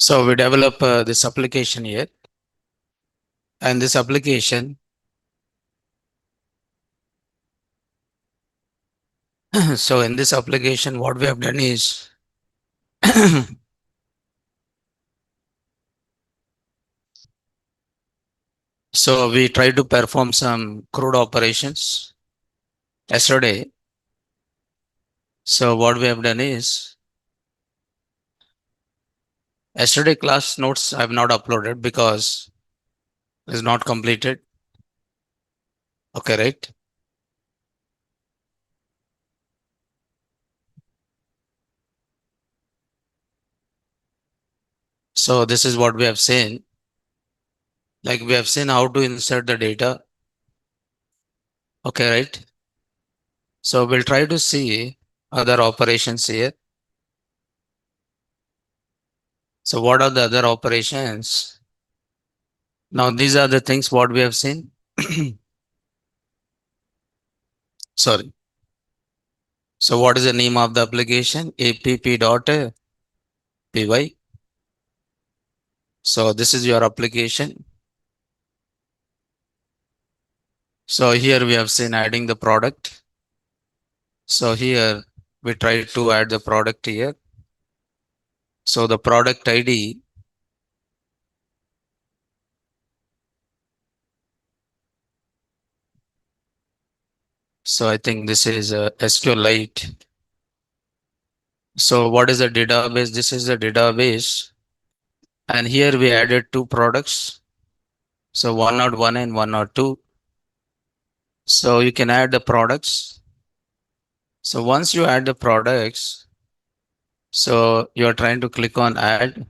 So we develop this application here, and this application, so in this application, what we have done is, so we try to perform some crude operations yesterday. So what we have done is, yesterday class notes I have not uploaded because it's not completed. Okay, right? So this is what we have seen. Like we have seen how to insert the data. Okay, right? So we'll try to see other operations here. So what are the other operations? Now these are the things what we have seen. Sorry. So what is the name of the application? app.py. So this is your application. So here we have seen adding the product. So here we try to add the product here. So the product ID. So I think this is a SQLite. So what is the database? This is the database. And here we added two products. So 101 and 102. So you can add the products. So once you add the products, so you're trying to click on add.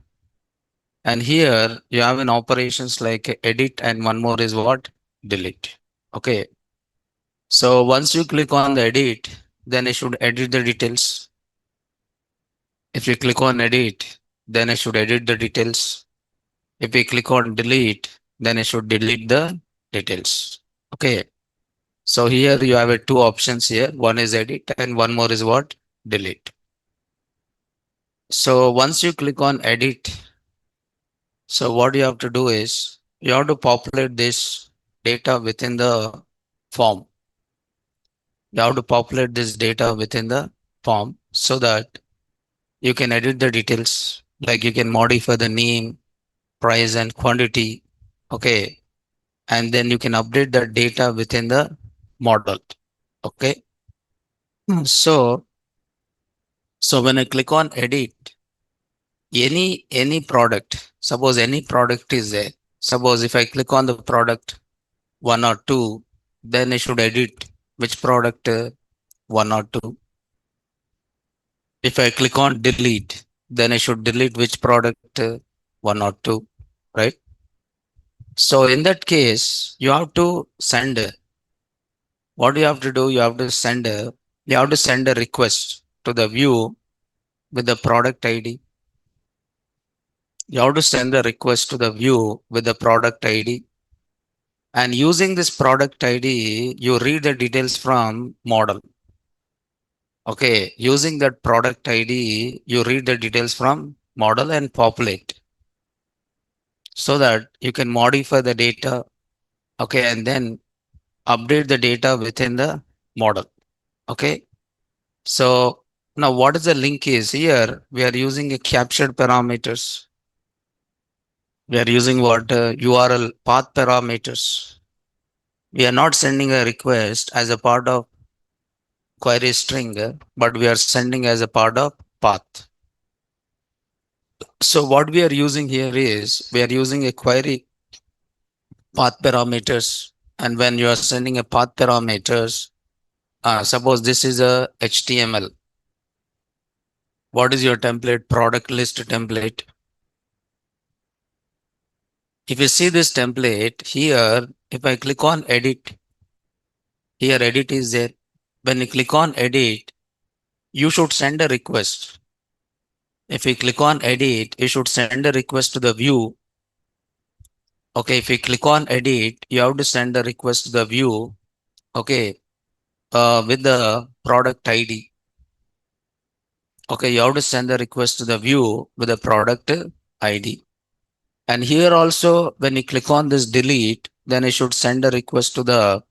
And here you have an operations like edit, and one more is what? Delete. Okay. So once you click on the edit, then it should edit the details. If you click on edit, then it should edit the details. If we click on delete, then it should delete the details. Okay. So here you have two options here. One is edit and one more is what? Delete. So once you click on edit, so what you have to do is you have to populate this data within the form. You have to populate this data within the form so that you can edit the details, like you can modify the name, price and quantity. Okay. And then you can update the data within the model. Okay. So, so when I click on edit, any product, suppose any product is there. Suppose if I click on the product 1 or 2, then I should edit which product 1 or 2. If I click on delete, then I should delete which product 1 or 2, right? So in that case, you have to send what you have to do. You have to send a request to the view with the product ID. You have to send the request to the view with the product ID. And using this product ID, you read the details from model. Okay, using that product ID, you read the details from model and populate so that you can modify the data. Okay, and then update the data within the model. Okay, so now what is the link is here? We are using a captured parameters. We are using what URL path parameters. We are not sending a request as a part of query string, but we are sending as a part of path. So what we are using here is we are using a query path parameters. And when you are sending a path parameters, suppose this is a HTML. What is your template? Product list template. If you see this template here, if I click on edit, here edit is there. When you click on edit, you should send a request. If you click on edit, you should send a request to the view. Okay, if you click on edit, you have to send a request to the view. Okay, with the product ID. Okay, you have to send the request to the view with the product ID. And here also, when you click on this delete, then it should send a request to the,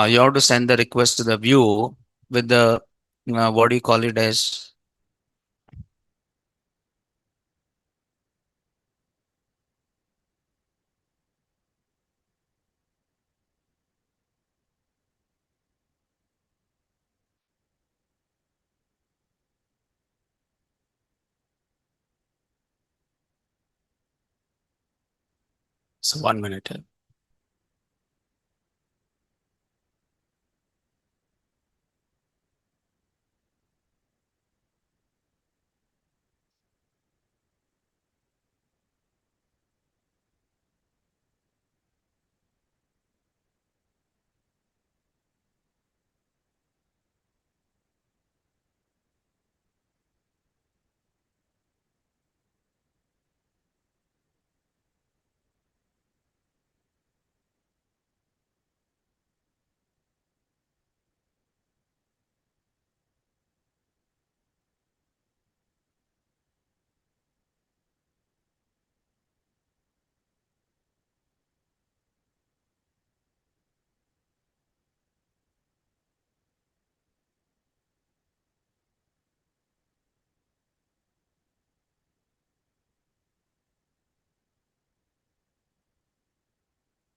you have to send the request to the view with the, what do you call it as? So 1 minute.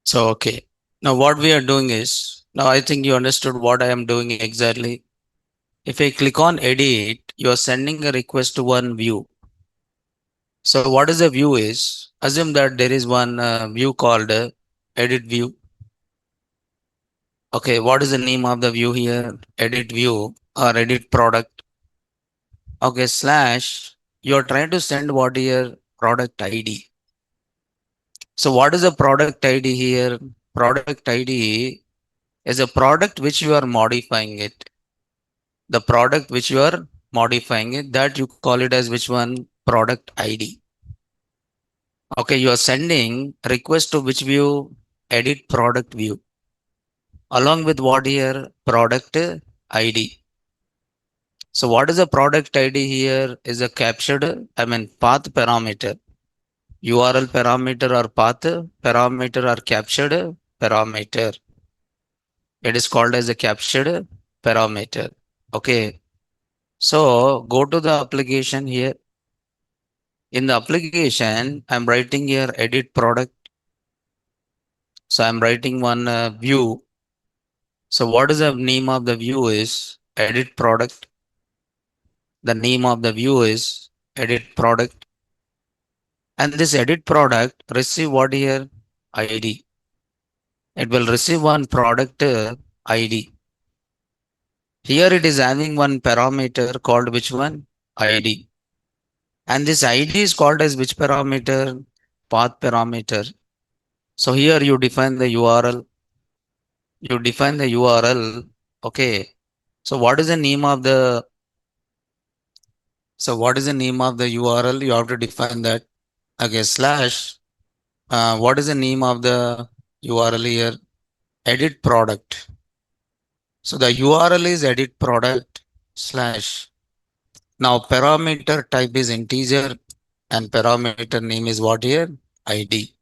So, okay. Now what we are doing is, now I think you understood what I am doing exactly. If I click on edit, you are sending a request to one view. So what is a view is, assume that there is one view called edit view. Okay, what is the name of the view here? Edit view or edit product. Okay, slash, you're trying to send what here? Product ID. So what is a product ID here? Product ID is a product which you are modifying it. The product which you are modifying it, that you call it as which one? Product ID. Okay, you are sending request to which view? Edit product view. Along with what here? Product ID. So what is the product ID here? Is a captured, path parameter. URL parameter or path parameter or captured parameter. It is called as a captured parameter. Okay. So go to the application here. In the application, I'm writing here edit product. So I'm writing one view. So what is the name of the view is edit product. The name of the view is edit product. And this edit product receive what here? ID. It will receive one product ID. Here it is having one parameter called which one? ID. And this ID is called as which parameter? Path parameter. So here you define the URL. You define the URL. Okay. So what is the name of the, so what is the name of the URL? You have to define that. Okay, slash. What is the name of the URL here? Edit product. So the URL is edit product slash. Now parameter type is integer and parameter name is what here? ID.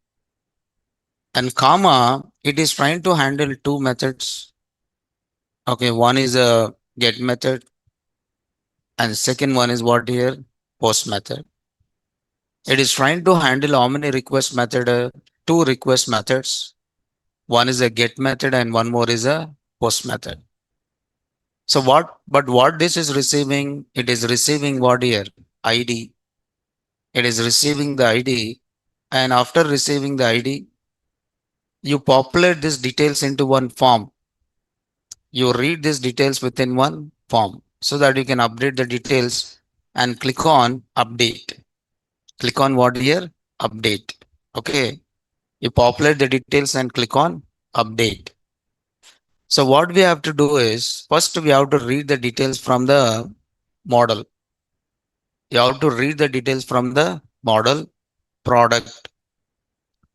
And comma, it is trying to handle two methods. Okay, one is a get method and second one is what here? Post method. It is trying to handle how many request method? Two request methods. One is a get method and one more is a post method. So but what this is receiving? It is receiving what here? ID. It is receiving the ID. And after receiving the ID, you populate these details into one form. You read these details within one form so that you can update the details and click on update. Click on what here? Update. Okay. You populate the details and click on update. So what we have to do is first we have to read the details from the model. You have to read the details from the model product.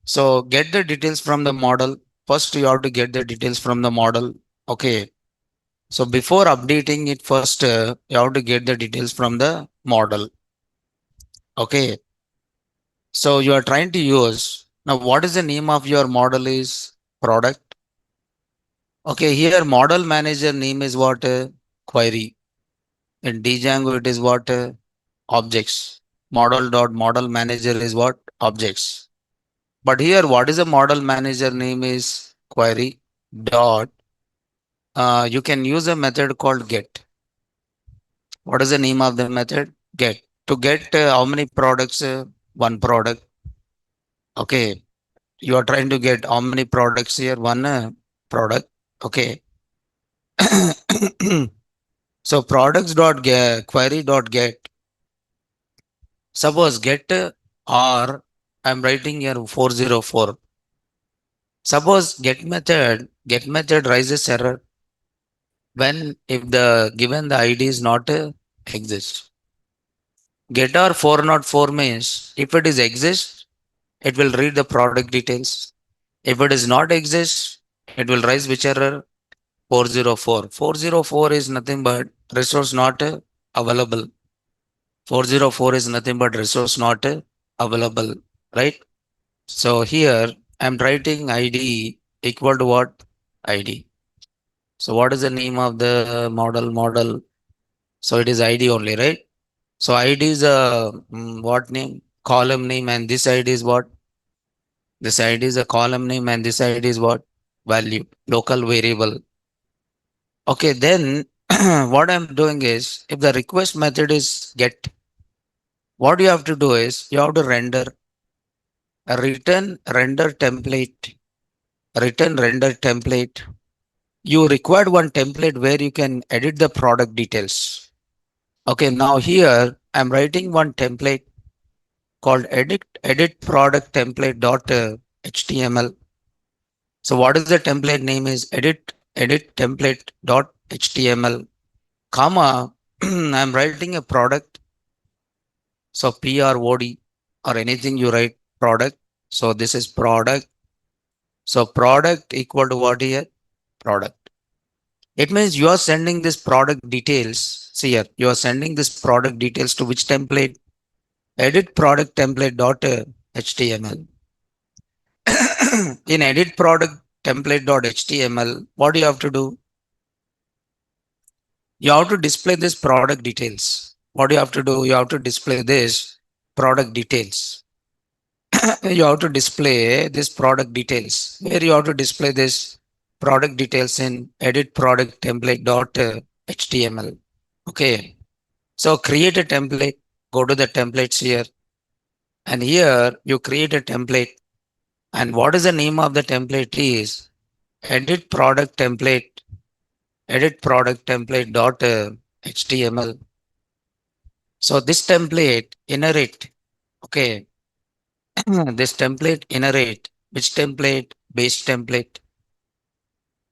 So get the details from the model. First you have to get the details from the model. Okay. So before updating it first, you have to get the details from the model. Okay. So you are trying to use now what is the name of your model is product. Okay, here model manager name is what query. In Django it is what objects. Model dot model manager is what objects. But here what is the model manager name is query dot. You can use a method called get. What is the name of the method? Get. To get how many products? One product. Okay. You are trying to get how many products here? One product. Okay. So products dot get query dot get. Suppose get or I'm writing here 404. Suppose get method raises error when if the given the ID is not exist. Get or 404 means if it is exist, it will read the product details. If it is not exist, it will raise which error? 404. 404 is nothing but resource not available. 404 is nothing but resource not available, right? So here I'm writing ID equal to what? ID. So what is the name of the model? So it is ID only, right? So ID is a what name? Column name, and this ID is what? This ID is a column name and this ID is what? Value, local variable. Okay, then what I'm doing is if the request method is get, what you have to do is you have to render a return render template. You required one template where you can edit the product details. Okay, now here I'm writing one template called edit product template dot html. So what is the template name is edit template dot html, comma I'm writing a product. So prod or anything you write product. So this is product. So product equal to what here? Product. It means you are sending this product details. See here, you are sending this product details to which template? Edit product template dot html. In edit product template dot html, what do you have to do? You have to display this product details. What do you have to do? You have to display this product details. You have to display this product details. Where you have to display this product details in edit product template dot html. Okay. So create a template. Go to the templates here. And here you create a template. And what is the name of the template is edit product template. Edit product template dot html. So this template inherit. Okay. This template inherit which template? Base template.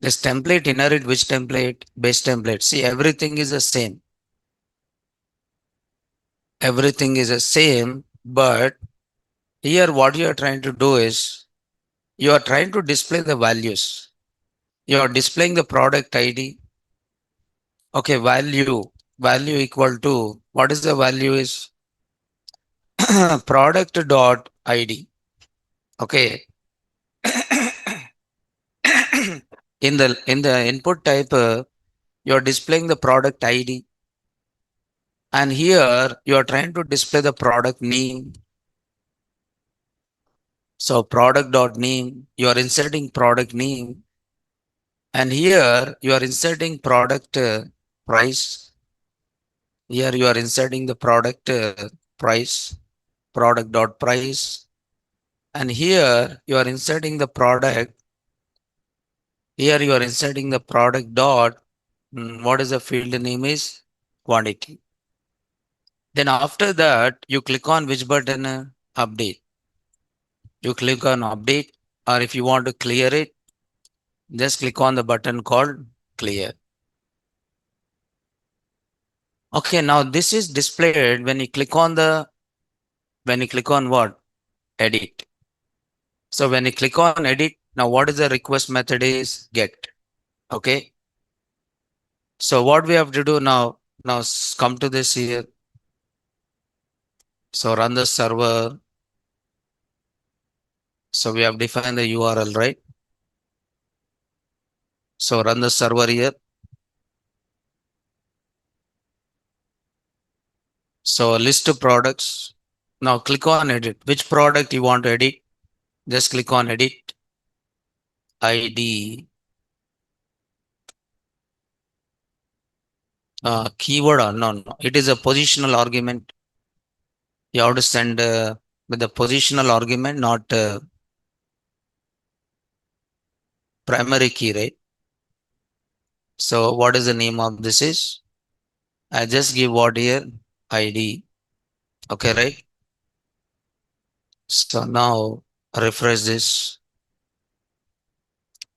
This template inherit which template? Base template. See, everything is the same. Everything is the same, but here what you are trying to do is you are trying to display the values. You are displaying the product ID. Okay, value equal to what is the value is product dot ID. Okay. In the input type, you are displaying the product ID, and here you are trying to display the product name. So product dot name, you are inserting product name, and here you are inserting product price. Here you are inserting the product price, product dot price, and here you are inserting the product. Here you are inserting the product dot. What is the field name is quantity. Then after that, you click on which button? Update. You click on update, or if you want to clear it, just click on the button called clear. Okay, now this is displayed when you click on what? Edit. So when you click on edit, now what is the request method is get. Okay. So what we have to do now, come to this here. So run the server. So we have defined the URL, right? So run the server here. So list of products. Now click on edit. Which product you want to edit? Just click on edit. ID. Keyword or no. It is a positional argument. You have to send with the positional argument, not primary key, right? So what is the name of this is? I just give what here? ID. Okay, right? So now refresh this.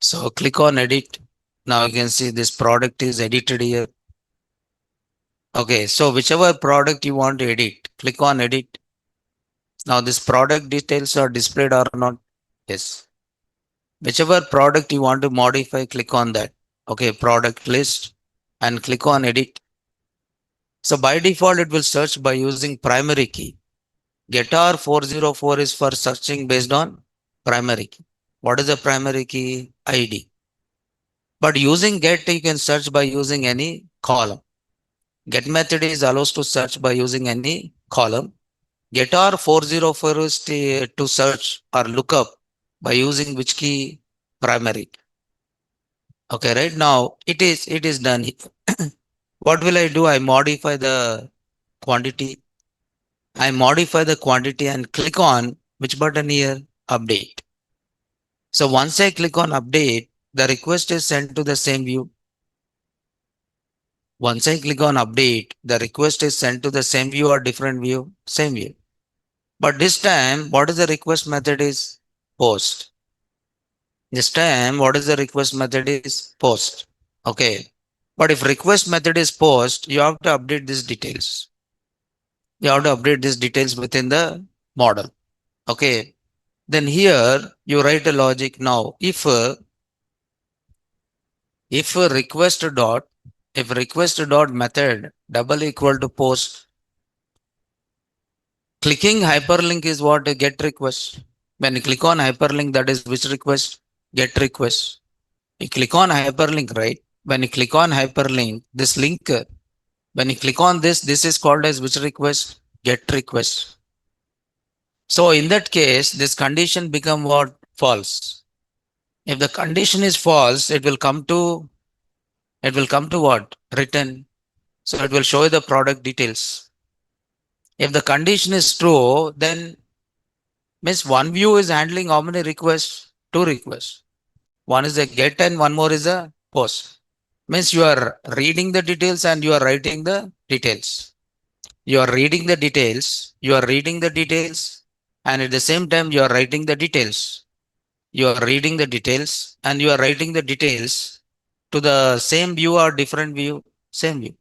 So click on edit. Now you can see this product is edited here. Okay, so whichever product you want to edit, click on edit. Now this product details are displayed or not? Yes. Whichever product you want to modify, click on that. Okay, product list and click on edit. So by default, it will search by using primary key. Getar 404 is for searching based on primary key. What is the primary key? ID. But using get, you can search by using any column. Get method is allows to search by using any column. Getar 404 is to search or look up by using which key? Primary. Okay, right now it is done. What will I do? I modify the quantity. I modify the quantity and click on which button here? Update. So once I click on update, the request is sent to the same view. Once I click on update, the request is sent to the same view or different view? Same view. But this time, what is the request method is? Post. This time, what is the request method is? Post. Okay. But if request method is post, you have to update these details. You have to update these details within the model. Okay. Then here you write a logic now. If request dot method double equal to post, clicking hyperlink is what? A get request. When you click on hyperlink, that is which request? Get request. You click on hyperlink, right? When you click on hyperlink, this link, when you click on this is called as which request? Get request. So in that case, this condition become what? False. If the condition is false, it will come to what? Return. So it will show you the product details. If the condition is true, then means one view is handling how many requests? Two requests. One is a get and one more is a post. Means you are reading the details and you are writing the details. You are reading the details, you are reading the details, and at the same time you are writing the details. You are reading the details and you are writing the details to the same view or different view? Same view.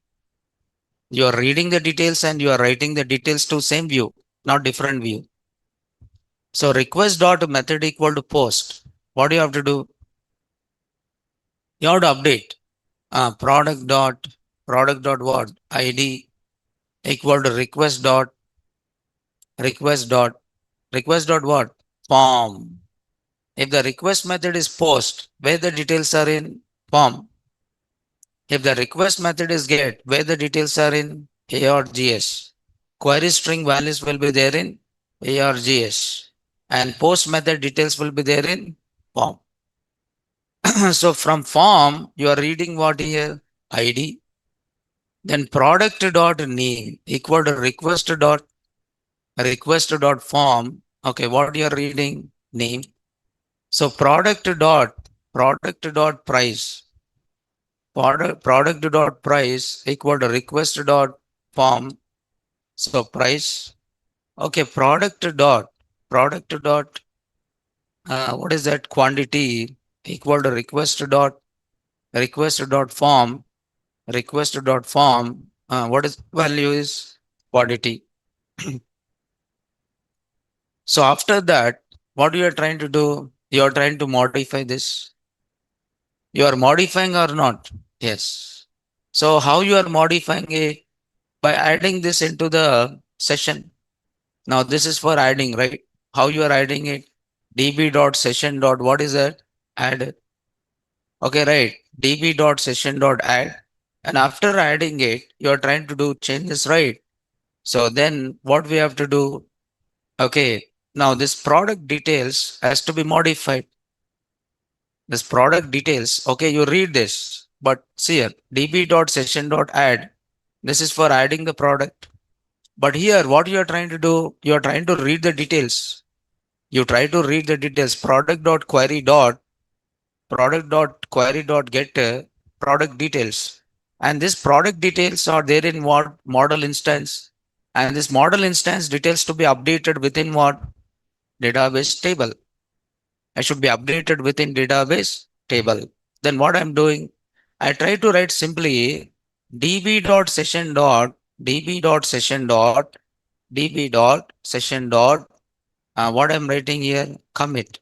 You are reading the details and you are writing the details to same view, not different view. So request dot method equal to post. What do you have to do? You have to update. Product dot what? ID equal to request dot what? Form. If the request method is post, where the details are in? Form. If the request method is get, where the details are in? ARGS. Query string values will be there in ARGS. And post method details will be there in form. So from form, you are reading what here? ID. Then product dot name equal to request dot form. Okay, what you are reading? Name. So product dot price. Product dot price equal to request dot form. So price. Okay, product dot what is that? Quantity equal to request dot form. Request dot form. What is value is quantity. So after that, what you are trying to do? You are trying to modify this. You are modifying or not? Yes. So how you are modifying it? By adding this into the session. Now this is for adding, right? How you are adding it? db dot session dot what is that? Add. Okay, right. db dot session dot add. And after adding it, you're trying to do changes, right? So then what we have to do? Okay, now this product details has to be modified. This product details. Okay, you read this, but see here, db dot session dot add. This is for adding the product. But here, what you are trying to do, you are trying to read the details. You try to read the details. Product.query.get product details. And this product details are there in what model instance. And this model instance details to be updated within what database table. I should be updated within database table. Then what I'm doing, I try to write simply db.session dot db dot session dot db dot session dot what I'm writing here, commit.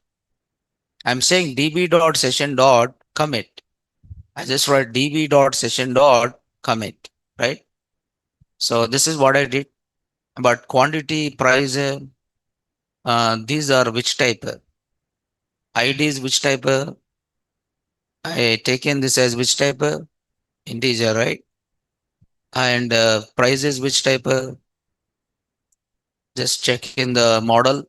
I'm saying db dot session dot commit. I just write db dot session dot commit, right? So this is what I did. But quantity, price, these are which type? ID is which type? I taken this as which type? Integer, right? And price is which type? Just check in the model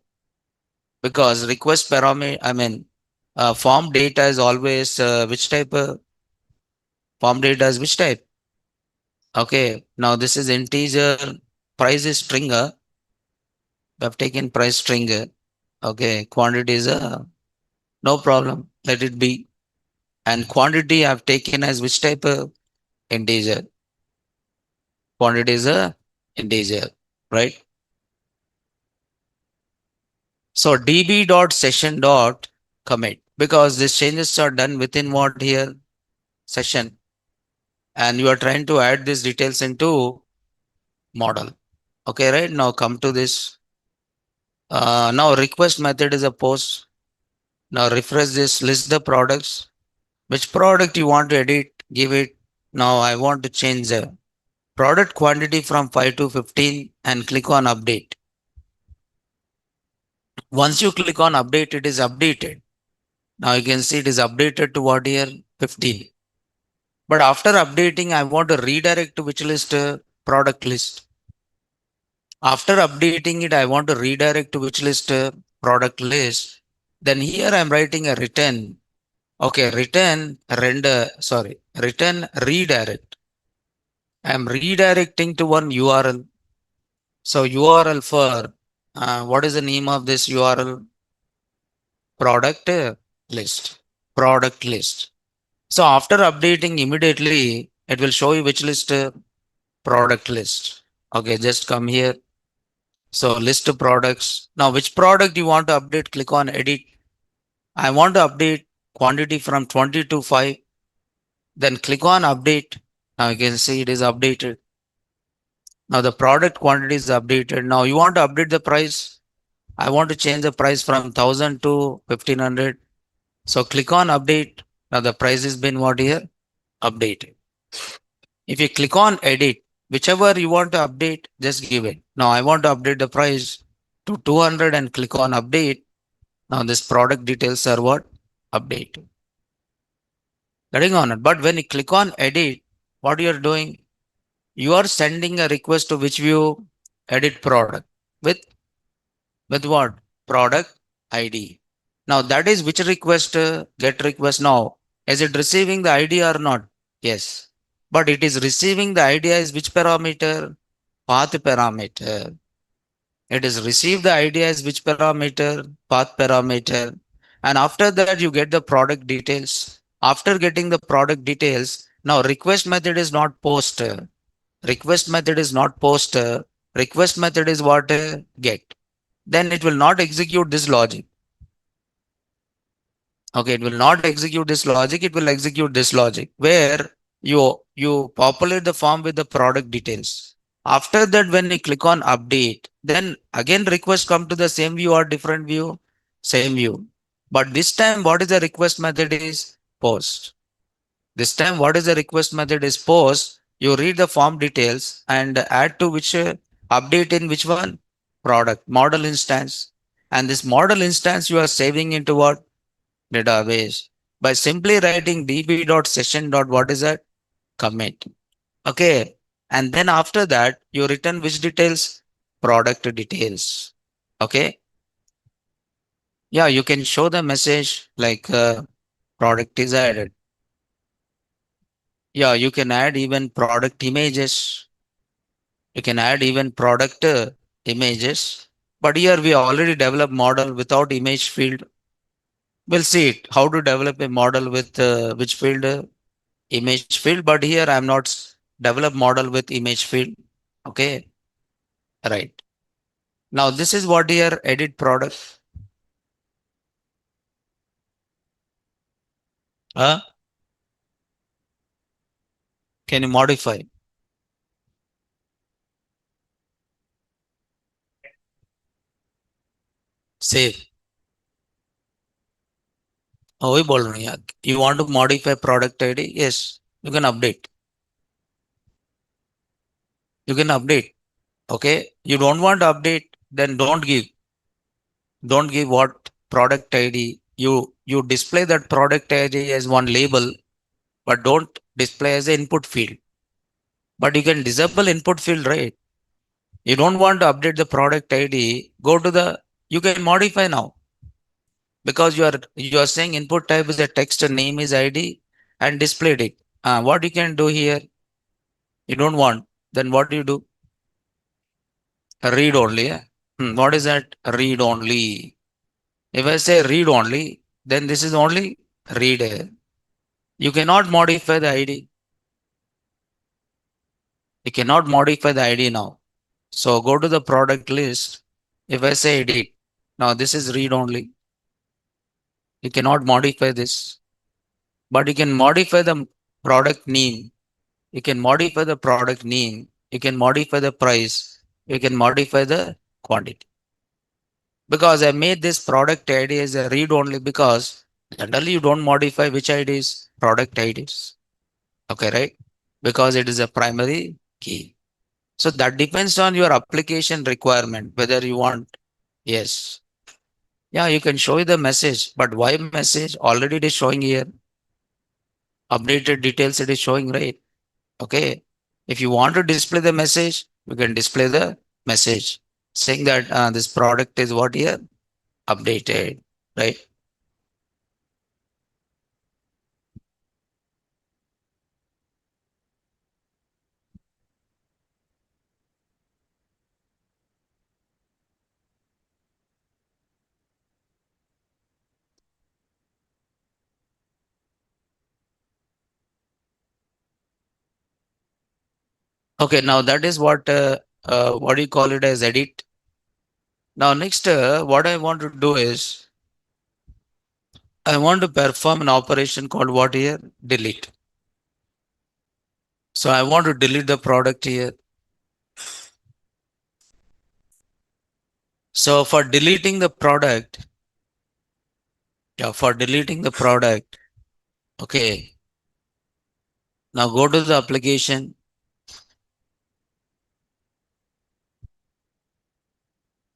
because request parameter, I mean, form data is always which type? Form data is which type? Okay, now this is integer, price is string. We have taken price string. Okay, quantity is no problem, let it be. And quantity I have taken as which type? Integer. Quantity is a integer, right? So db dot session dot commit because these changes are done within what here? Session. And you are trying to add these details into model. Okay, right? Now come to this. Now request method is a post. Now refresh this, list the products. Which product you want to edit, give it. Now I want to change the product quantity from 5 to 15 and click on update. Once you click on update, it is updated. Now you can see it is updated to what here? 15. But after updating, I want to redirect to which list? Product list. After updating it, I want to redirect to which list? Product list. Then here I'm writing a return. Okay, return redirect. I'm redirecting to one URL. So URL for what is the name of this URL? Product list. Product list. So after updating immediately, it will show you which list? Product list. Okay, just come here. So list of products. Now which product you want to update? Click on edit. I want to update quantity from 20 to 5. Then click on update. Now you can see it is updated. Now the product quantity is updated. Now you want to update the price. I want to change the price from 1000 to 1500. So click on update. Now the price has been what here? Updated. If you click on edit, whichever you want to update, just give it. Now I want to update the price to 200 and click on update. Now this product details are what? Update. Getting on it. But when you click on edit, what you are doing? You are sending a request to which view? Edit product with what? Product ID. Now that is which request? Get request. Now is it receiving the ID or not? Yes. But it is receiving the ID as which parameter? Path parameter. It is received the ID as which parameter? Path parameter. And after that you get the product details. After getting the product details, now request method is not post. Request method is not post. Request method is what? Get. Then it will not execute this logic. Okay, it will not execute this logic. It will execute this logic where you populate the form with the product details. After that, when you click on update, then again request come to the same view or different view, same view. But this time, what is the request method is post. This time, what is the request method is post. You read the form details and add to which update in which one? Product model instance. And this model instance you are saving into what? Database. By simply writing db.session dot what is that? Commit. Okay. And then after that, you return which details? Product details. Okay. Yeah, you can show the message like product is added. Yeah, you can add even product images. You can add even product images. But here we already developed model without image field. We'll see it. How to develop a model with which field? Image field. But here I'm not develop model with image field. Okay. Right. Now this is what here edit product. Uh, can you modify? Save. वही बोल रहा हूँ यार. You want to modify product ID? Yes. You can update. You can update. Okay. You don't want to update, then don't give. Don't give what product ID. You display that product ID as one label, but don't display as an input field. But you can disable input field, right? You don't want to update the product ID. Go to the, you can modify now because you are saying input type is a text and name is ID and displayed it. What you can do here, you don't want. Then what do you do? Read only. Yeah? What is that? Read only. If I say read only, then this is only read. You cannot modify the ID. You cannot modify the ID now. So go to the product list. If I say edit, now this is read only. You cannot modify this, but you can modify the product name. You can modify the product name. You can modify the price. You can modify the quantity. Because I made this product ID as a read only because generally you don't modify which IDs, product IDs. Okay, right? Because it is a primary key. So that depends on your application requirement, whether you want, yes. Yeah, you can show the message, but why message? Already it is showing here. Updated details it is showing, right? Okay. If you want to display the message, you can display the message saying that this product is what here updated, right? Okay. Now that is what do you call it as edit? Now next, what I want to do is I want to perform an operation called what here? Delete. So I want to delete the product here. So for deleting the product, yeah, for deleting the product, okay. Now go to the application.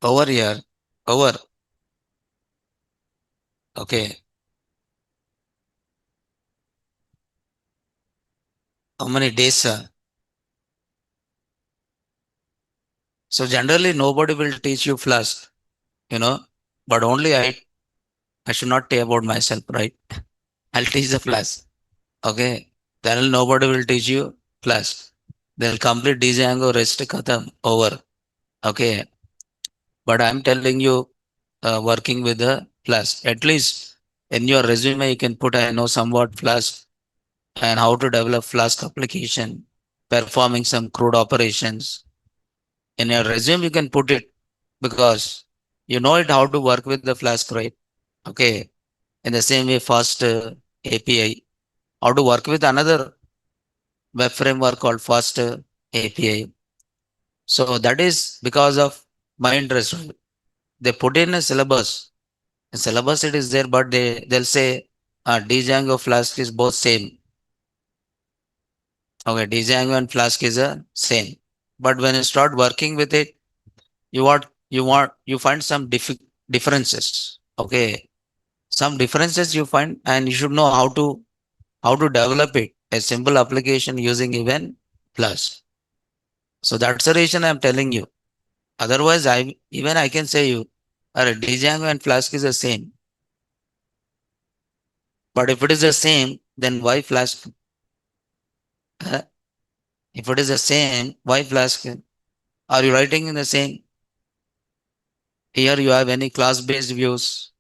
Over here, over, okay. How many days? So generally nobody will teach you Flask, you know, but only I should not tell about myself, right? I'll teach the Flask. Okay. Then nobody will teach you Flask. They'll complete Django rest khatam over. Okay. But I'm telling you, working with the Flask. At least in your resume, you can put I know somewhat Flask and how to develop Flask application, performing some crude operations. In your resume, you can put it because you know it how to work with the Flask, right? Okay. In the same way, Fast API, how to work with another web framework called Fast API. So that is because of my interest. Right? They put in a syllabus. The syllabus it is there, but they'll say Django Flask is both same. Okay, Django and Flask is a same. But when you start working with it, you find some differences. Okay, some differences you find, and you should know how to develop it. A simple application using even plus. So that's the reason I'm telling you. Otherwise, I can say you, Django and Flask is the same. But if it is the same, then why Flask? Uh, if it is the same, why Flask? Are you writing in the same? Here you have any class-based views,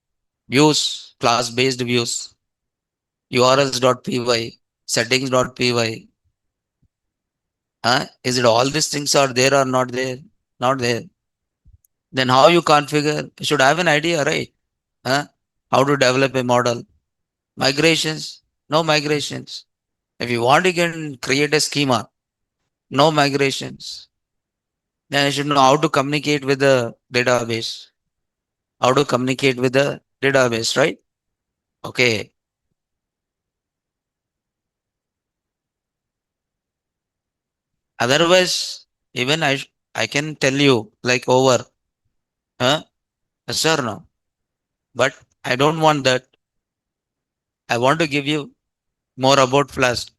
class-based views, urls.py, settings.py. Is it all these things are there or not there? Not there. Then how you configure? You should have an idea, right? Huh? How to develop a model. Migrations, no migrations. If you want, you can create a schema. No migrations. Then you should know how to communicate with the database. How to communicate with the database, right? Okay. Otherwise, even I can tell you like over, huh? Yes or no? But I don't want that. I want to give you more about Flask.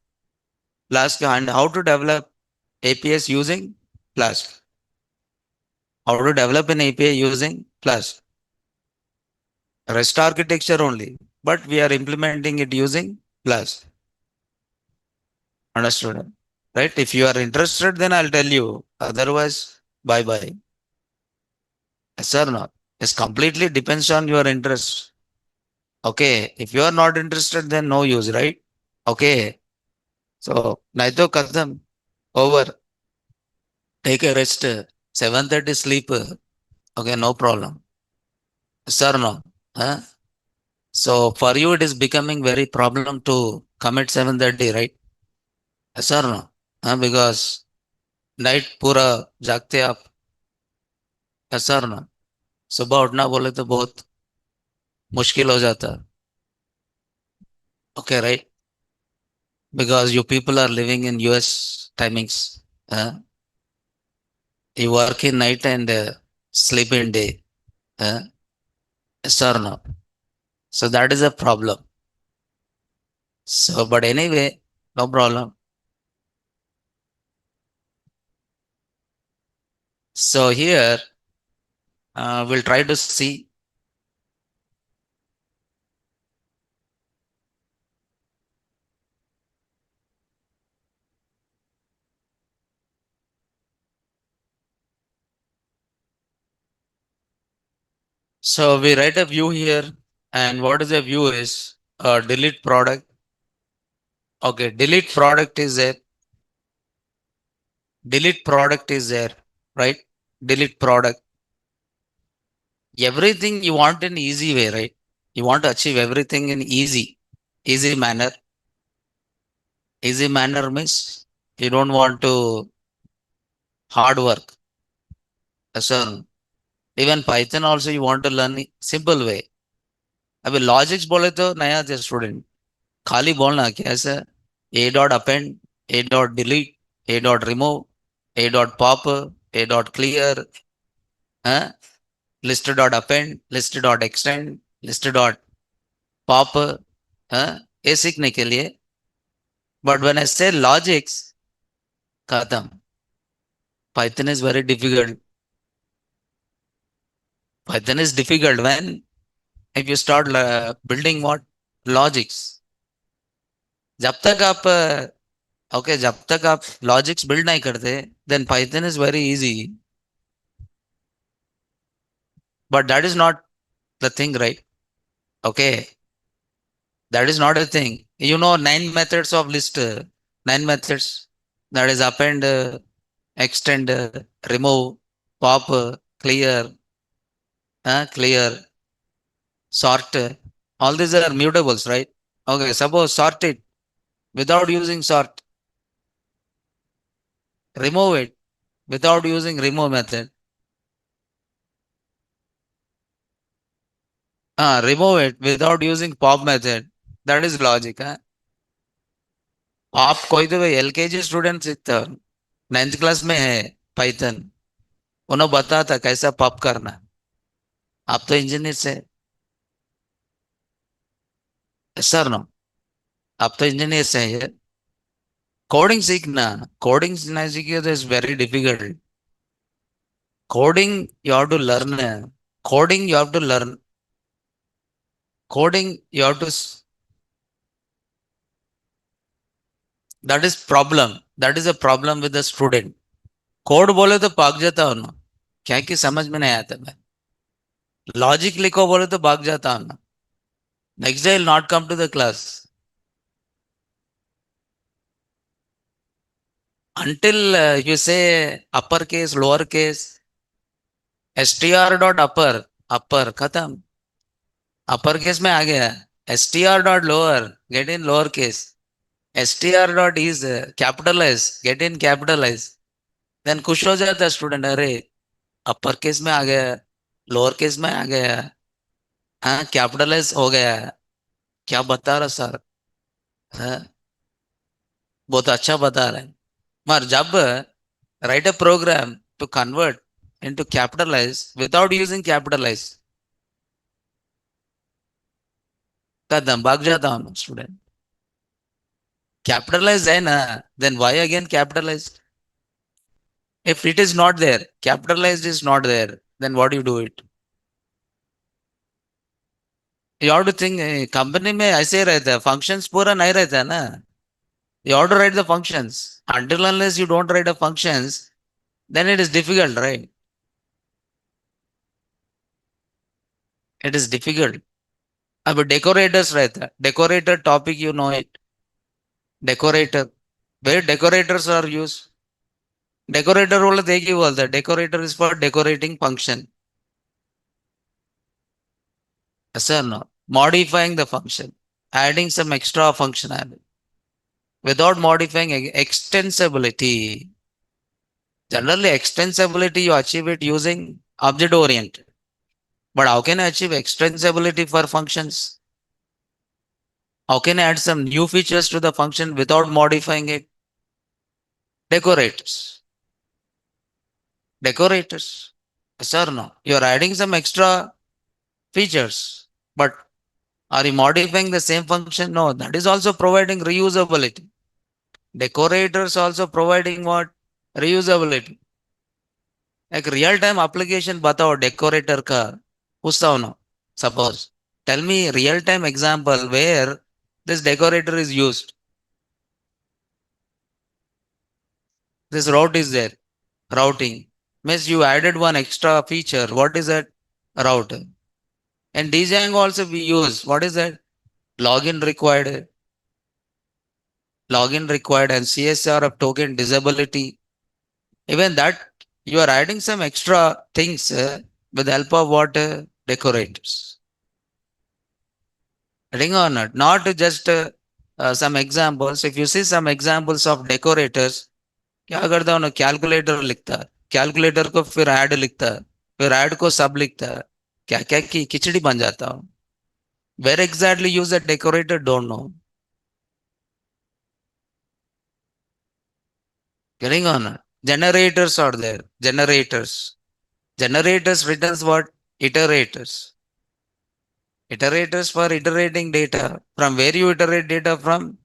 Flask and how to develop APIs using Flask. How to develop an API using Flask. REST architecture only. But we are implementing it using Flask. Understood? Right? If you are interested, then I'll tell you. Otherwise, bye bye. Yes or not? It completely depends on your interest. Okay. If you are not interested, then no use, right? Okay. So, Naito Katham, over. Take a rest. 7:30 sleep. Okay, no problem. Yes or no? Huh? So, for you, it is becoming very problem to commit 7:30, right? Yes or no? Because night पूरा जागते आप. ऐसा ना सुबह उठना बोले तो बहुत मुश्किल हो जाता. Okay, right? Because you people are living in US timings. uh, you work in night and sleep in day. uh, yes or no? So that is a problem. So but anyway, no problem. So here we'll try to see. So we write a view here, and what is a view is delete product. Okay, delete product is there, right? Delete product. Everything you want in easy way, right? You want to achieve everything in easy manner. Easy manner means you don't want to hard work. So even Python also you want to learn simple way. अभी logics बोले तो नया थे student, खाली बोलना कैसे. A dot append, A dot delete, A dot remove, A dot pop, A dot clear, huh? List dot append, list dot extend, list dot pop, ये सीखने के लिए. But when I say logics, खत्म. Python is very difficult. Python is difficult when if you start building what logics. जब तक आप okay, जब तक आप logics build नहीं करते, then Python is very easy. But that is not the thing, right? Okay, that is not a thing. You know, 9 methods of list, 9 methods. That is append, extend, remove, pop, clear, sort. All these are mutables, right? Okay, suppose sort it without using sort. Remove it without using remove method. Remove it without using pop method. That is logic. आप कोई तो LKG student सीखता, 9th class में है Python, उन्हें बताता कैसा pop करना. आप तो इंजीनियर से, सर नो, आप तो इंजीनियर से है। कोडिंग सीखना, कोडिंग नहीं सीखिए तो is very difficult. Coding you have to learn, coding you have to learn, coding you have to, that is problem, that is a problem with the student. Code बोले तो भाग जाता हूँ ना, क्या कि समझ में नहीं आता मैं। लॉजिक लिखो बोले तो भाग जाता हूँ ना, next day not come to the class until you say upper case, lower case, str dot upper, upper खत्म, अपर केस में आ गया, str dot lower, get in lower case, str dot is capitalize, get in capitalize, then खुश हो जाता है student, अरे upper case में आ गया, लोअर केस में आ गया, हाँ कैपिटलाइज हो गया, क्या बता रहा सर, हाँ, बहुत अच्छा बता रहे हैं। मगर जब write a program to convert into capitalize without using capitalize, कदम भाग जाता हूँ स्टूडेंट। कैपिटलाइज है ना, then why again capitalize? If it is not there, capitalized is not there, then what do you do it? You have to think, company में ऐसे रहता है, functions पूरा नहीं रहता है ना, you have to write the functions, until unless you don't write the functions, then it is difficult, right? It is difficult. अब decorators रहता है, decorator topic you know it, decorator, where decorators are used, decorator बोले तो एक ही बोलता है, decorator is for decorating function, ऐसा ना, modifying the function, adding some extra functionality without modifying extensibility. Generally, extensibility you achieve it using object oriented. But how can I achieve extensibility for functions? How can I add some new features to the function without modifying it? Decorators. Decorators. Sir, no. You're adding some extra features. But are you modifying the same function? No. That is also providing reusability. Decorators also providing what? Reusability. एक real time application बताओ decorator का, पूछता हूँ ना, suppose tell me real time example where this decorator is used, this route is there, routing means you added one extra feature, what is that? Route. And Django also we use, what is that? Login required, login required, and CSRF token disability, even that you are adding some extra things with the help of what, decorators. Getting on it, not just some examples. If you see some examples of decorators, क्या करता हूँ ना, calculator लिखता है, calculator को फिर add लिखता है, फिर ऐड को सब लिखता है, क्या क्या की खिचड़ी बन जाता हूँ। Where exactly use a decorator don't know. Getting on it, generators are there, generators, generators returns what? Iterators, iterators for iterating data. From where you iterate data from?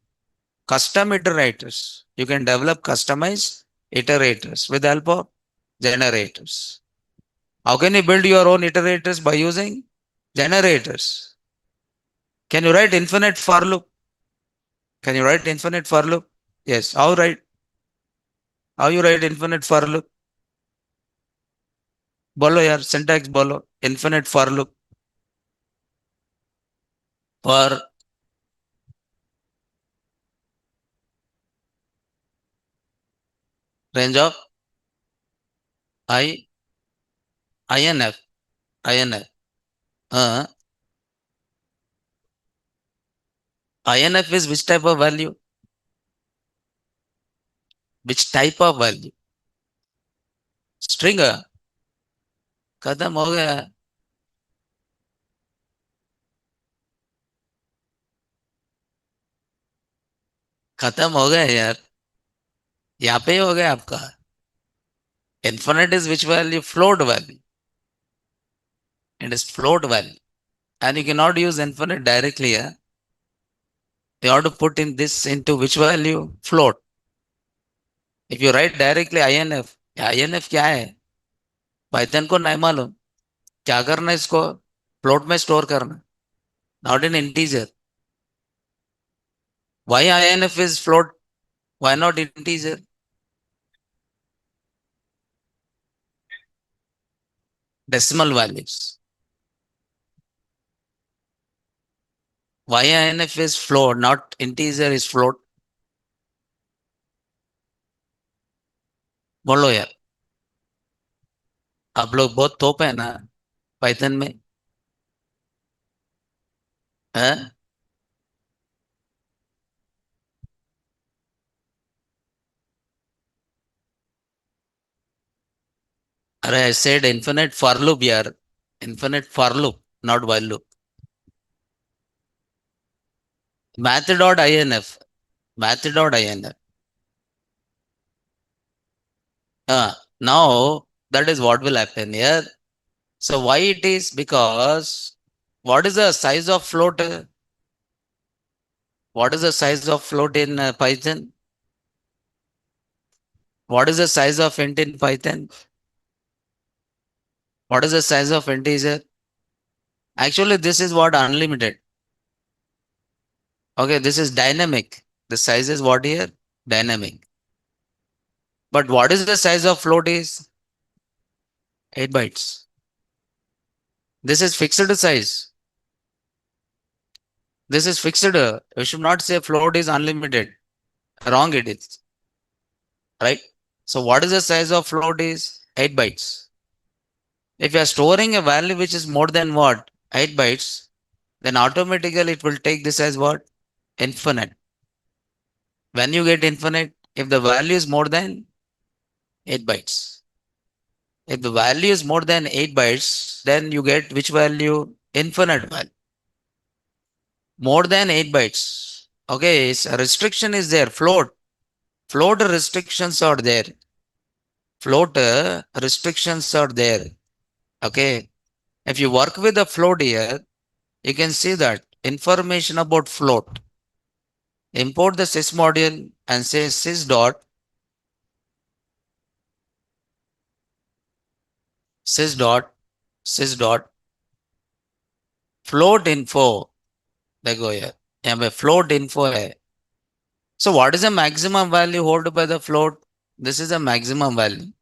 Custom iterators. You can develop customized iterators with the help of generators. How can you build your own iterators? By using generators. Can you write infinite for loop? Can you write infinite for loop? Yes. How you write infinite for loop? बोलो यार, syntax बोलो, infinite for loop for range of I inf inf. Uh, inf is which type of value? Which type of value? String. खत्म हो गया, खत्म हो गया यार, यहाँ पे ही हो गया आपका। Infinite is which value? Float value. It is float value. And you cannot use infinite directly. You have to put in this into which value? Float. If you write directly INF, INF क्या है? Python को नहीं मालूम क्या करना है इसको float में स्टोर करना not in integer why INF is float why not integer decimal values why INF is float not integer is float बोलो यार आप लोग बहुत तोप है ना पाइथन में है? अरे I said infinite for loop यार infinite for loop not while loop math.inf math.inf now that is what will happen here. So why it is? Because what is the size of float? What is the size of float in Python? What is the size of int in Python? What is the size of integer? Actually, this is what unlimited. Okay, this is dynamic. The size is what here? Dynamic. But what is the size of float is? 8 bytes. This is fixed size. This is fixed. We should not say float is unlimited. Wrong it is. Right? So what is the size of float is? 8 bytes. If you are storing a value which is more than what? 8 bytes, then automatically it will take this as what? Infinite. When you get infinite, if the value is more than 8 bytes. If the value is more than 8 bytes, then you get which value? Infinite value. More than 8 bytes. Okay, a restriction is there. Float. Float restrictions are there. Float restrictions are there. Okay. If you work with a float here, you can see that information about float. Import the sys module and say sys dot sys dot sys dot float info. देखो यार यहाँ पे float info है. So what is the maximum value held by the float? This is the maximum value.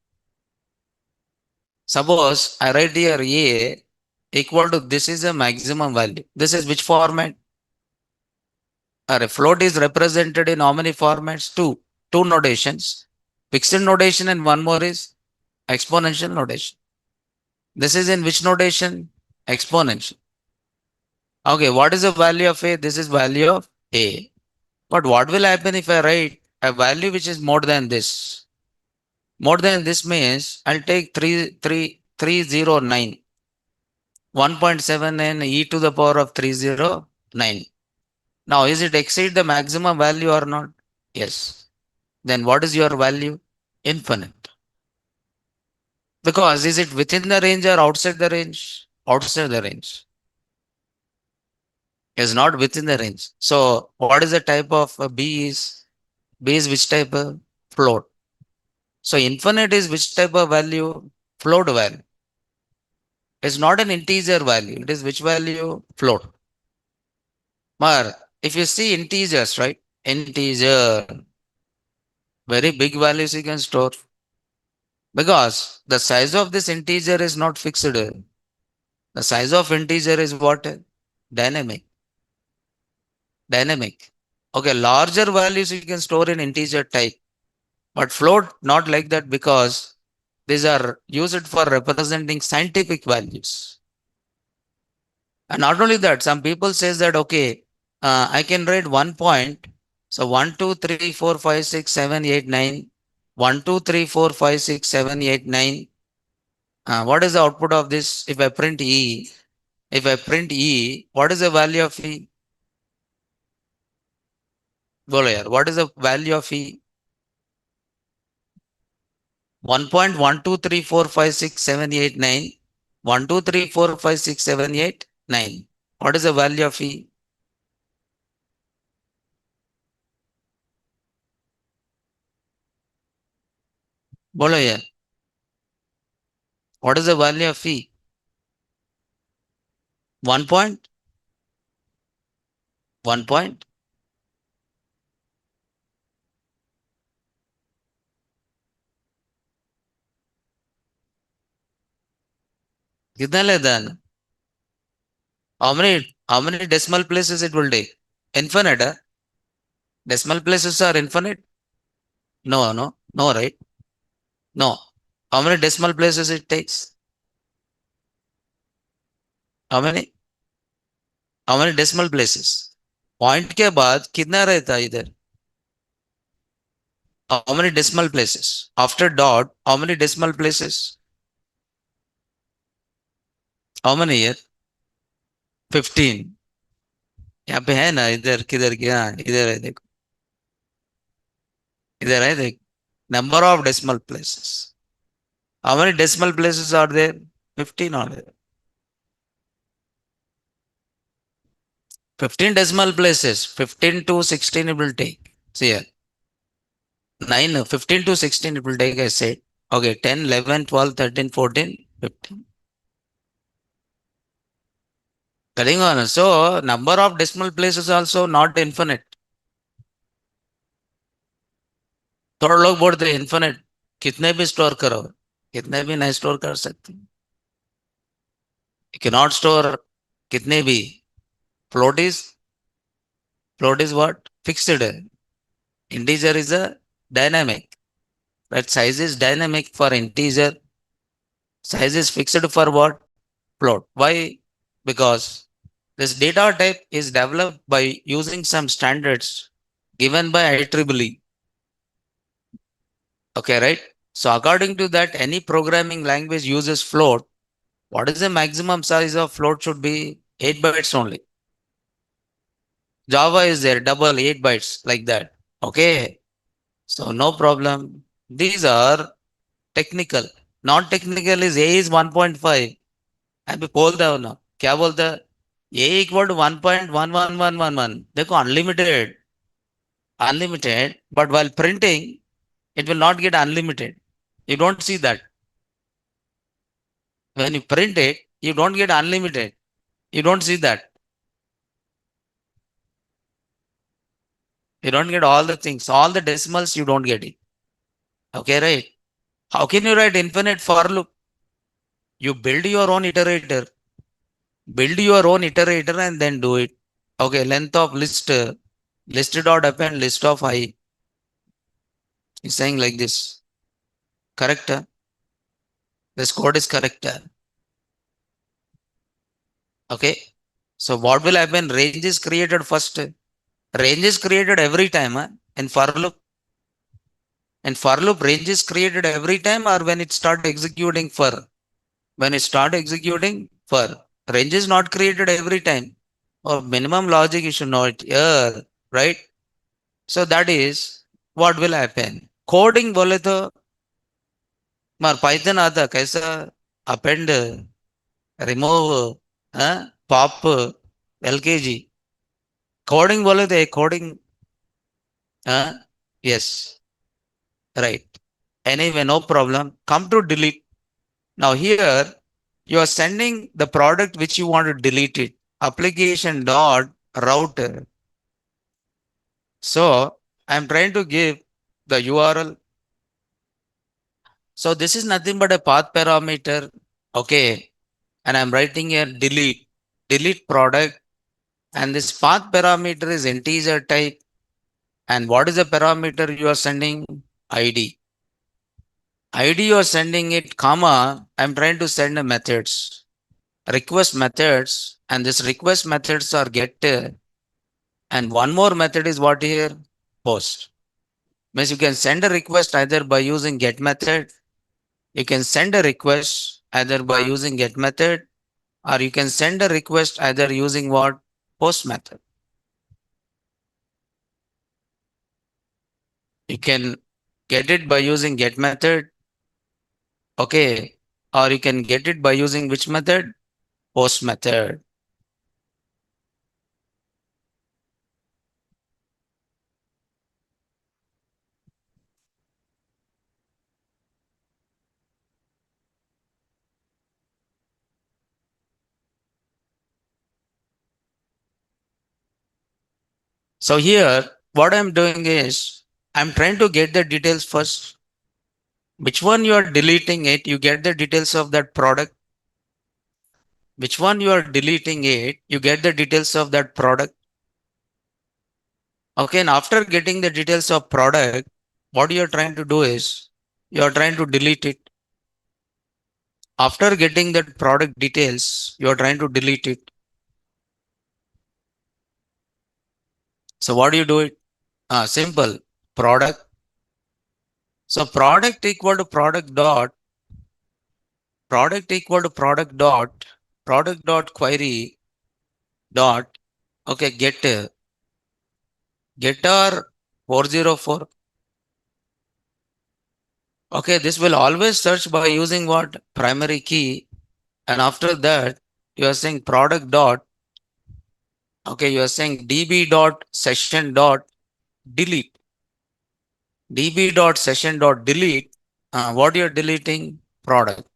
Suppose I write here A equal to this is the maximum value. This is which format? A float is represented in how many formats? Two notations. Fixed notation and one more is exponential notation. This is in which notation? Exponential. Okay, what is the value of A? This is value of A. But what will happen if I write a value which is more than this? More than this means I'll take 309. 1.7 e to the power of 309. Now, is it exceed the maximum value or not? Yes. Then what is your value? Infinite. Because is it within the range or outside the range? Outside the range. Is not within the range. So what is the type of B is? B is which type of float? So infinite is which type of value? Float value. It's not an integer value. It is which value? Float. But if you see integers, right? Integer. Very big values you can store. Because the size of this integer is not fixed. The size of integer is what? Dynamic. Dynamic. Okay, larger values you can store in integer type. But float not like that because these are used for representing scientific values. And not only that, some people says that, okay, I can write 1 point. So 1, 2, 3, 4, 5, 6, 7, 8, 9. 1, 2, 3, 4, 5, 6, 7, 8, 9. What is the output of this? If I print E, what is the value of E? Bolo yaar, what is the value of E? 1.123456789. 1, 2, 3, 4, 5, 6, 7, 8, 9. What is the value of E? बोलो यार. What is the value of E? 1 point? 1 point? कितना लेता है? How many decimal places it will take? Infinite, huh? Decimal places are infinite? No, no, no, right? No. How many decimal places it takes? How many? How many decimal places? Point के बाद कितना रहता है इधर? How many decimal places? After dot, how many decimal places? How many here? 15. यहाँ पे है ना, इधर किधर गया? इधर है देखो. इधर है देख. Number of decimal places. How many decimal places are there? 15 are there. 15 decimal places. 15 to 16 it will take. See here. 9, 15 to 16 it will take, I said. Okay, 10, 11, 12, 13, 14, 15. Getting on. So, number of decimal places also not infinite. थोड़ा लोग बोलते हैं infinite. कितने भी store करो, कितने भी नहीं स्टोर कर सकते. यू कैन नॉट स्टोर कितने भी. Float is float is what? Fixed है. Integer is a dynamic. That size is dynamic for integer. Size is fixed for what? Float. Why? Because this data type is developed by using some standards given by IEEE. Okay, right? So according to that, any programming language uses float. What is the maximum size of float should be? 8 bytes only. Java is there, double 8 bytes like that. Okay. So no problem. These are technical. Non technical is A is 1.5. अभी बोलता हो ना, क्या बोलता है? A equal to 1.11111. देखो unlimited, unlimited, but while printing, it will not get unlimited. You don't see that. When you print it, you don't get unlimited. You don't see that. You don't get all the things, all the decimals, you don't get it. Okay, right? How can you write infinite for loop? You build your own iterator, and then do it. Okay, length of list, list dot append list of I. It's saying like this. Correct? This code is correct. Okay. So what will happen? Range is created first. Range is created every time in for loop. In for loop, range is created every time or when it start executing for. When it start executing for. Range is not created every time. Or minimum logic you should know it here, right? So that is what will happen. Coding बोले तो मार Python आता कैसा? Append, remove, pop, LKG. Coding बोले तो coding. Yes, right. Anyway, no problem. Come to delete. Now here you are sending the product which you want to delete it. Application dot route. So I'm trying to give the URL. So this is nothing but a path parameter. Okay. And I'm writing here delete product. And this path parameter is integer type. And what is the parameter you are sending? ID. ID you are sending it, comma, I'm trying to send a methods. Request methods. And this request methods are get. And one more method is what here? Post. Means you can send a request either by using get method. You can send a request either by using get method, or you can send a request either using what? Post method. You can get it by using get method. Okay. or you can get it by using which method? Post method. So here, what I'm doing is I'm trying to get the details first. Which one you are deleting it, you get the details of that product. Which one you are deleting it, you get the details of that product. Okay, and after getting the details of product, what you are trying to do is you are trying to delete it. After getting that product details, you are trying to delete it. So what do you do it? Simple. Product. So product equal to product dot query dot, okay, getter 404. Okay, this will always search by using what? Primary key. And after that, you are saying product dot, okay, you are saying db dot session dot delete. db dot session dot delete. What you are deleting? Product.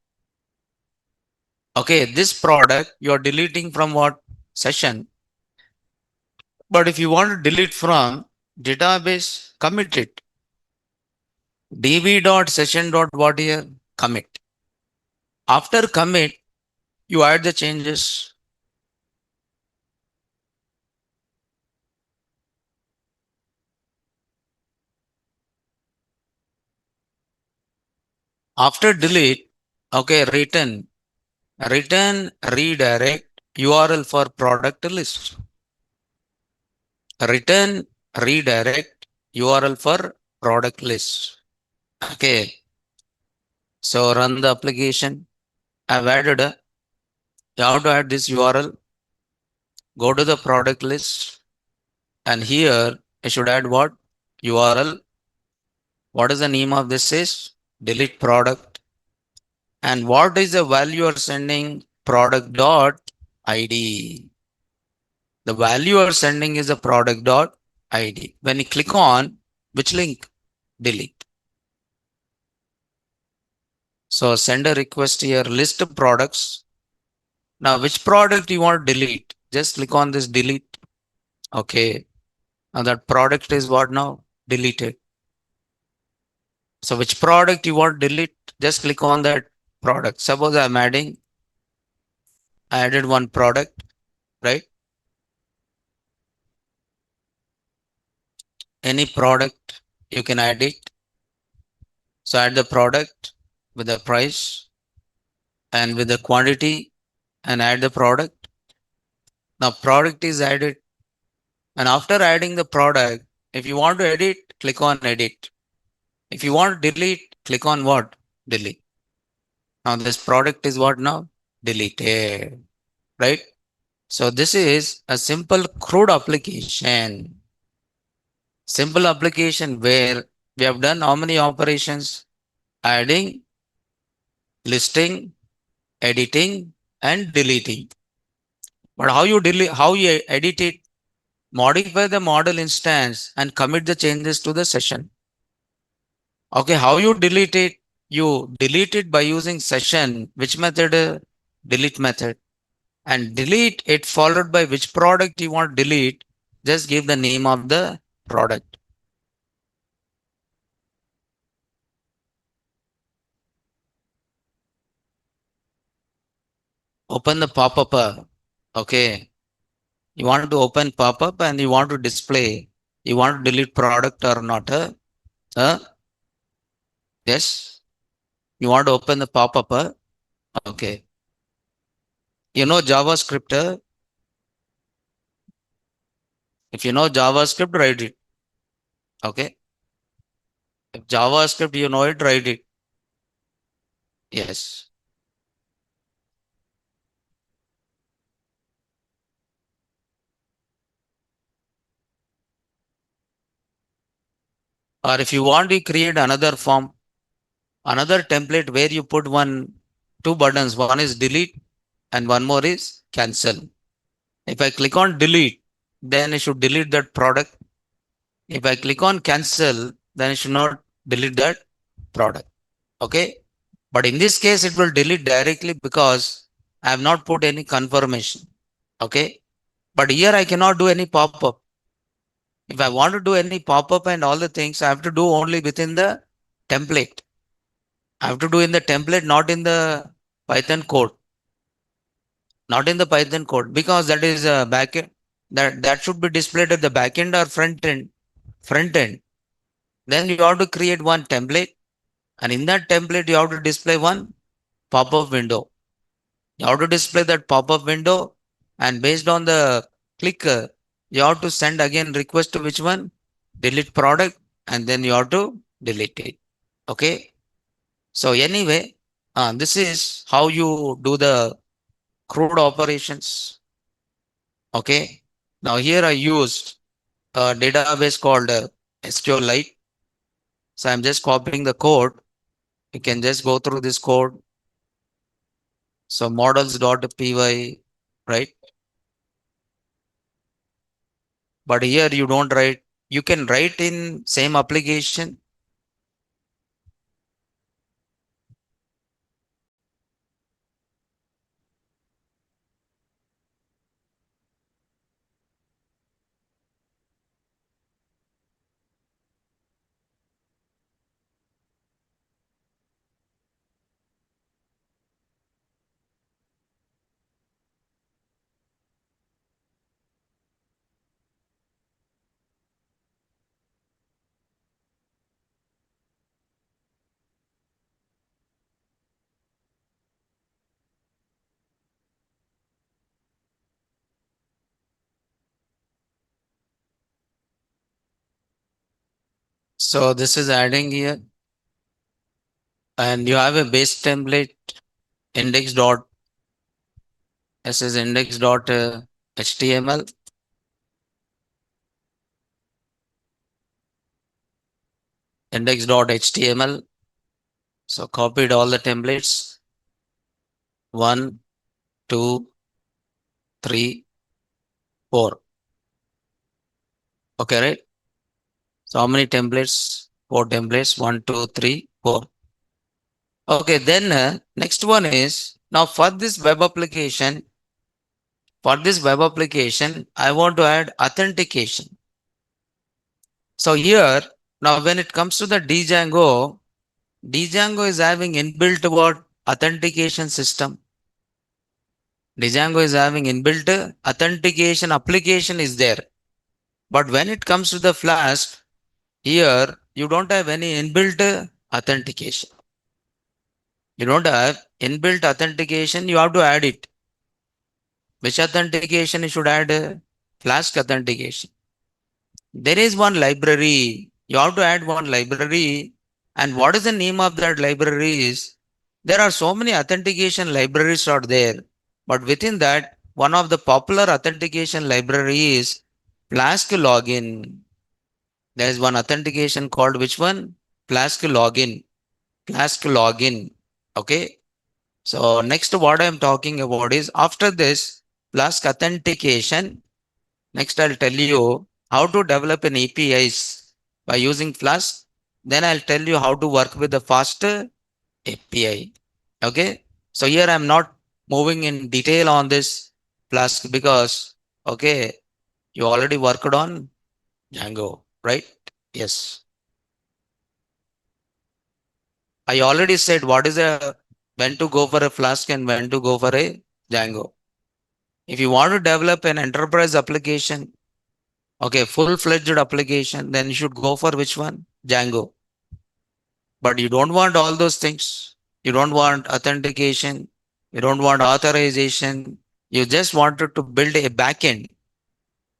Okay, this product you are deleting from what? Session. But if you want to delete from database, commit it. db dot session dot what here? Commit. After commit, you add the changes. After delete, okay, return redirect URL for product list. Return redirect URL for product list. Okay, so run the application. I've added a, you have to add this URL. Go to the product list, and here I should add what? URL. What is the name of this is? Delete product. And what is the value you are sending? Product dot ID. The value you are sending is a product dot ID. When you click on which link? Delete. So send a request here, list of products. Now, which product you want to delete? Just click on this delete. Okay. Now that product is what now? Deleted. So which product you want to delete? Just click on that product. Suppose I added one product, right? Any product, you can add it. So add the product with the price and with the quantity and add the product. Now product is added. And after adding the product, if you want to edit, click on edit. If you want to delete, click on what? Delete. Now this product is what now? Deleted, right? So this is a simple CRUD application. Simple application where we have done how many operations? Adding, listing, editing, and deleting. But how you delete, how you edit it? Modify the model instance and commit the changes to the session. Okay, how you delete it? You delete it by using session. Which method? Delete method. And delete it followed by which product you want to delete. Just give the name of the product. Open the pop-up. Okay. You want to open pop-up and you want to display. You want to delete product or not? Yes. You want to open the pop-up. Okay. You know JavaScript. If you know JavaScript, write it. Okay. If JavaScript, you know it, write it. Yes. Or if you want to create another form, another template where you put one two buttons. One is delete and one more is cancel. If I click on delete, then it should delete that product. If I click on cancel, then it should not delete that product. Okay. But in this case, it will delete directly because I have not put any confirmation. Okay. But here I cannot do any pop-up. If I want to do any pop-up and all the things, I have to do only within the template. I have to do in the template, not in the Python code. Not in the Python code, because that is a backend. That should be displayed at the backend or front end. Front end. Then you have to create one template, and in that template you have to display one pop-up window. You have to display that pop-up window, and based on the clicker, you have to send again request to which one? Delete product, and then you have to delete it. Okay. So anyway, this is how you do the CRUD operations. Okay. Now here I used a database called SQLite. So I'm just copying the code. You can just go through this code. So models.py, right? But here you don't write. You can write in same application. So this is adding here, and you have a base template index dot ss index dot html. Index.html. So copied all the templates. 1, 2, 3, 4. Okay, right? So how many templates? 4 templates. 1, 2, 3, 4. Okay, then next one is now for this web application, I want to add authentication. So here, now when it comes to the Django is having inbuilt what? Authentication system. Django is having inbuilt authentication application is there. But when it comes to the Flask, here you don't have any inbuilt authentication. You don't have inbuilt authentication, you have to add it. Which authentication you should add? Flask authentication. There is one library. You have to add one library. And what is the name of that library is? There are so many authentication libraries out there. But within that, one of the popular authentication library is Flask login. There is one authentication called which one? Flask login. Flask login. Okay. So next what I am talking about is after this Flask authentication, next I'll tell you how to develop an APIs by using Flask. Then I'll tell you how to work with the fast API. Okay. So here I'm not moving in detail on this Flask because, okay, you already worked on Django, right? Yes. I already said what is a when to go for a Flask and when to go for a Django. If you want to develop an enterprise application, okay, full-fledged application, then you should go for which one? Django. But you don't want all those things. You don't want authentication. You don't want authorization. You just wanted to build a backend.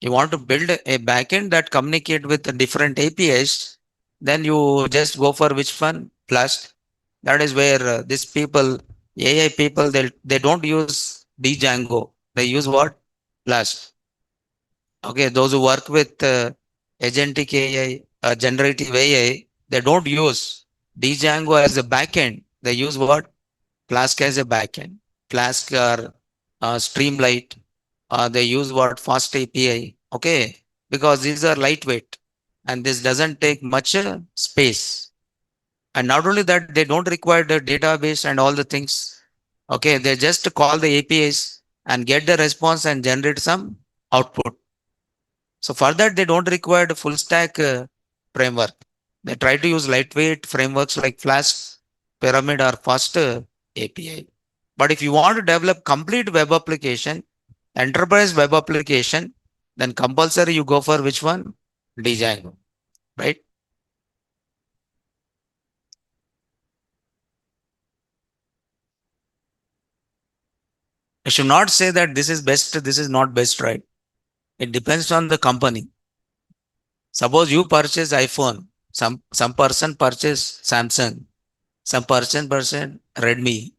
You want to build a backend that communicate with the different APIs. Then you just go for which one? Flask. That is where these people, AI people, they don't use Django. They use what? Flask. Okay, those who work with agentic AI, generative AI, they don't use Django as a backend. They use what? Flask has a backend. Flask or Streamlight, they use what Fast API. Okay, because these are lightweight and this doesn't take much space. And not only that, they don't require the database and all the things. Okay, they just call the APIs and get the response and generate some output. So for that, they don't require the full stack framework. They try to use lightweight frameworks like Flask, Pyramid, or Fast API. But if you want to develop complete web application, enterprise web application, then compulsory you go for which one? Django, right? I should not say that this is best, this is not best, right? It depends on the company. Suppose you purchase iPhone, some person purchase Samsung, some person Redmi,